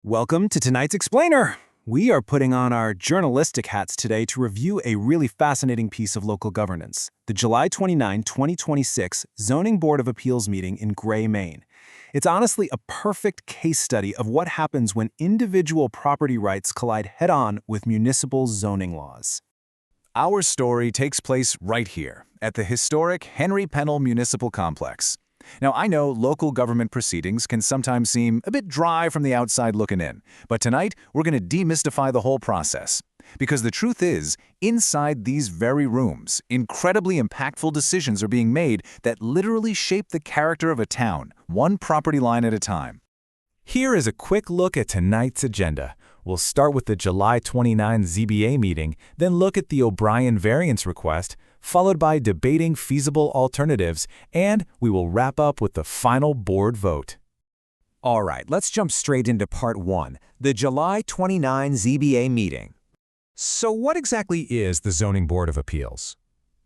Welcome to tonight's Explainer. We are putting on our journalistic hats today to review a really fascinating piece of local governance, the July 29, 2026 Zoning Board of Appeals meeting in Gray, Maine. It's honestly a perfect case study of what happens when individual property rights collide head-on with municipal zoning laws. Our story takes place right here, at the historic Henry Pennell Municipal Complex. Now, I know local government proceedings can sometimes seem a bit dry from the outside looking in, but tonight we're going to demystify the whole process. Because the truth is, inside these very rooms, incredibly impactful decisions are being made that literally shape the character of a town, one property line at a time. Here is a quick look at tonight's agenda. We'll start with the July 29 ZBA meeting, then look at the O'Brien variance request, followed by debating feasible alternatives, and we will wrap up with the final board vote. All right, let's jump straight into part 1, the July 29 ZBA meeting. So what exactly is the Zoning Board of Appeals?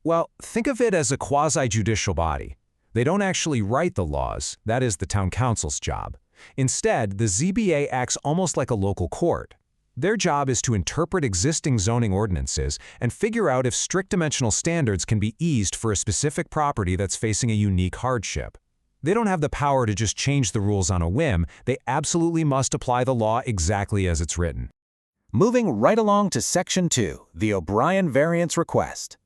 Well, think of it as a quasi-judicial body. They don't actually write the laws, that is the town council's job. Instead, the ZBA acts almost like a local court. Their job is to interpret existing zoning ordinances and figure out if strict dimensional standards can be eased for a specific property that's facing a unique hardship. They don't have the power to just change the rules on a whim. They absolutely must apply the law exactly as it's written. Moving right along to Section 2, the O'Brien variance request.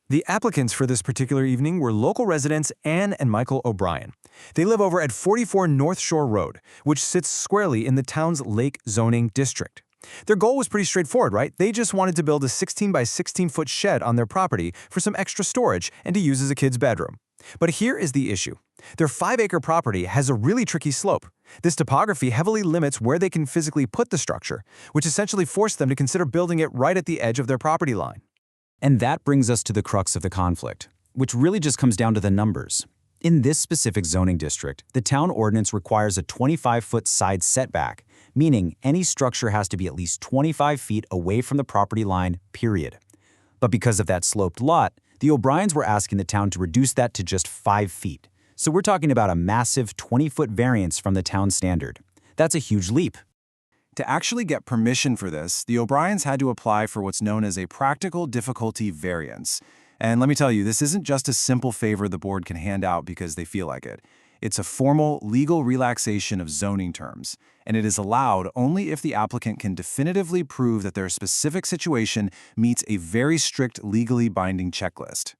The applicants for this particular evening were local residents Anne and Michael O'Brien. They live over at 44 Northshore Road, which sits squarely in the town's Lake Zoning District. Their goal was pretty straightforward, right? They just wanted to build a 16 by 16-foot shed on their property for some extra storage and to use as a kid's bedroom. But here is the issue. Their 5-acre property has a really tricky slope. This topography heavily limits where they can physically put the structure, which essentially forced them to consider building it right at the edge of their property line. And that brings us to the crux of the conflict, which really just comes down to the numbers. In this specific zoning district, the town ordinance requires a 25-foot side setback, meaning any structure has to be at least 25 feet away from the property line, period. But because of that sloped lot, the O'Briens were asking the town to reduce that to just 5 feet. So we're talking about a massive 20-foot variance from the town standard. That's a huge leap. To actually get permission for this, the O'Briens had to apply for what's known as a practical difficulty variance. And let me tell you, this isn't just a simple favor the board can hand out because they feel like it. It's a formal legal relaxation of zoning terms, and it is allowed only if the applicant can definitively prove that their specific situation meets a very strict legally binding checklist.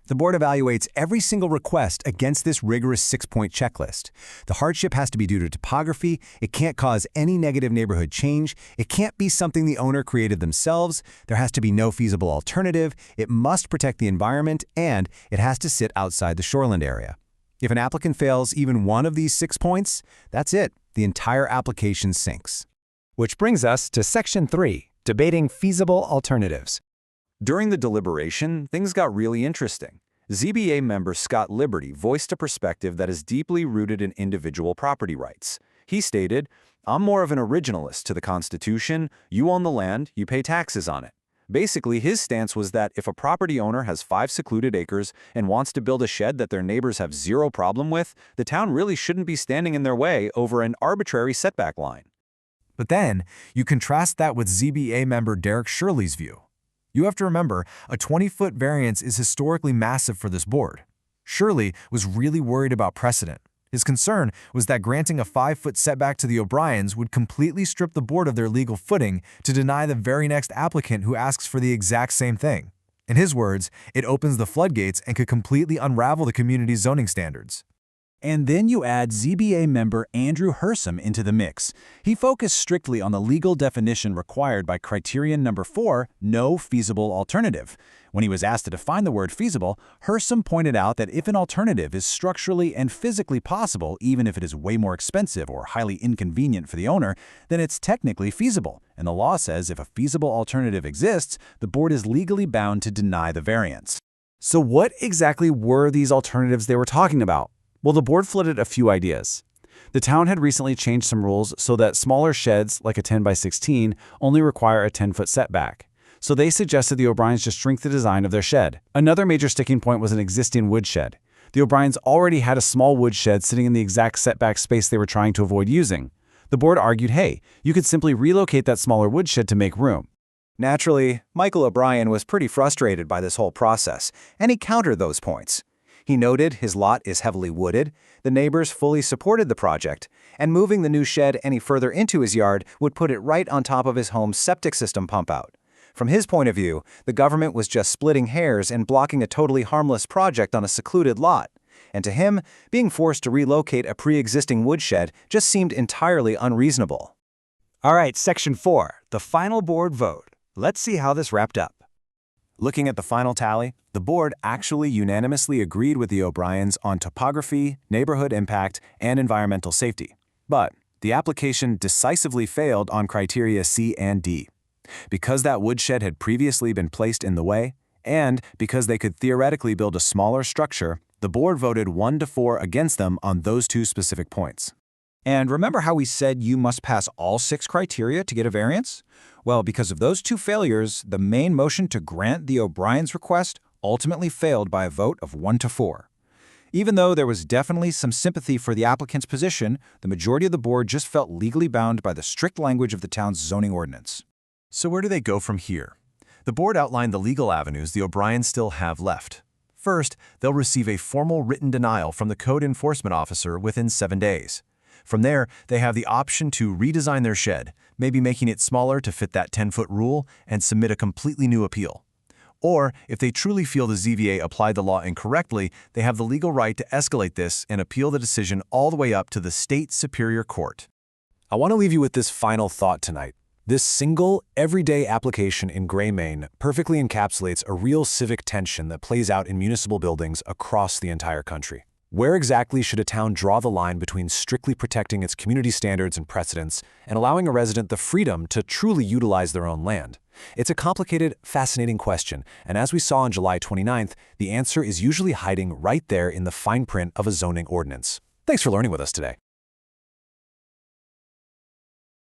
The board evaluates every single request against this rigorous 6-point checklist. The hardship has to be due to topography, it can't cause any negative neighborhood change, it can't be something the owner created themselves, there has to be no feasible alternative, it must protect the environment, and it has to sit outside the shoreland area. If an applicant fails even one of these 6 points, that's it. The entire application sinks. Which brings us to Section 3, debating feasible alternatives. During the deliberation, things got really interesting. ZBA member Scott Liberty voiced a perspective that is deeply rooted in individual property rights. He stated, "I'm more of an originalist to the Constitution. You own the land, you pay taxes on it." Basically, his stance was that if a property owner has 5 secluded acres and wants to build a shed that their neighbors have zero problem with, the town really shouldn't be standing in their way over an arbitrary setback line. But then, you contrast that with ZBA member Derek Shirley's view. You have to remember, a 20-foot variance is historically massive for this board. Shirley was really worried about precedent. His concern was that granting a 5-foot setback to the O'Briens would completely strip the board of their legal footing to deny the very next applicant who asks for the exact same thing. In his words, it opens the floodgates and could completely unravel the community's zoning standards. And then you add ZBA member Andrew Hersom into the mix. He focused strictly on the legal definition required by criterion number 4, no feasible alternative. When he was asked to define the word feasible, Hersom pointed out that if an alternative is structurally and physically possible, even if it is way more expensive or highly inconvenient for the owner, then it's technically feasible. And the law says if a feasible alternative exists, the board is legally bound to deny the variance. So what exactly were these alternatives they were talking about? Well, the board floated a few ideas. The town had recently changed some rules so that smaller sheds, like a 10 by 16, only require a 10-foot setback. So they suggested the O'Briens just shrink the design of their shed. Another major sticking point was an existing woodshed. The O'Briens already had a small woodshed sitting in the exact setback space they were trying to avoid using. The board argued, hey, you could simply relocate that smaller woodshed to make room. Naturally, Michael O'Brien was pretty frustrated by this whole process, and he countered those points. He noted his lot is heavily wooded, the neighbors fully supported the project, and moving the new shed any further into his yard would put it right on top of his home's septic system pump-out. From his point of view, the government was just splitting hairs and blocking a totally harmless project on a secluded lot. And to him, being forced to relocate a pre-existing woodshed just seemed entirely unreasonable. All right, Section 4, the final board vote. Let's see how this wrapped up. Looking at the final tally, the board actually unanimously agreed with the O'Briens on topography, neighborhood impact, and environmental safety. But the application decisively failed on criteria C and D. Because that woodshed had previously been placed in the way, and because they could theoretically build a smaller structure, the board voted 1-4 against them on those two specific points. And remember how we said you must pass all 6 criteria to get a variance? Well, because of those 2 failures, the Maine motion to grant the O'Brien's request ultimately failed by a vote of 1-4. Even though there was definitely some sympathy for the applicant's position, the majority of the board just felt legally bound by the strict language of the town's zoning ordinance. So where do they go from here? The board outlined the legal avenues the O'Briens still have left. First, they'll receive a formal written denial from the code enforcement officer within 7 days. From there, they have the option to redesign their shed, maybe making it smaller to fit that 10-foot rule, and submit a completely new appeal. Or, if they truly feel the ZBA applied the law incorrectly, they have the legal right to escalate this and appeal the decision all the way up to the state superior court. I want to leave you with this final thought tonight. This single, everyday application in Gray, Maine perfectly encapsulates a real civic tension that plays out in municipal buildings across the entire country. Where exactly should a town draw the line between strictly protecting its community standards and precedents and allowing a resident the freedom to truly utilize their own land? It's a complicated, fascinating question, and as we saw on July 29th, the answer is usually hiding right there in the fine print of a zoning ordinance. Thanks for learning with us today.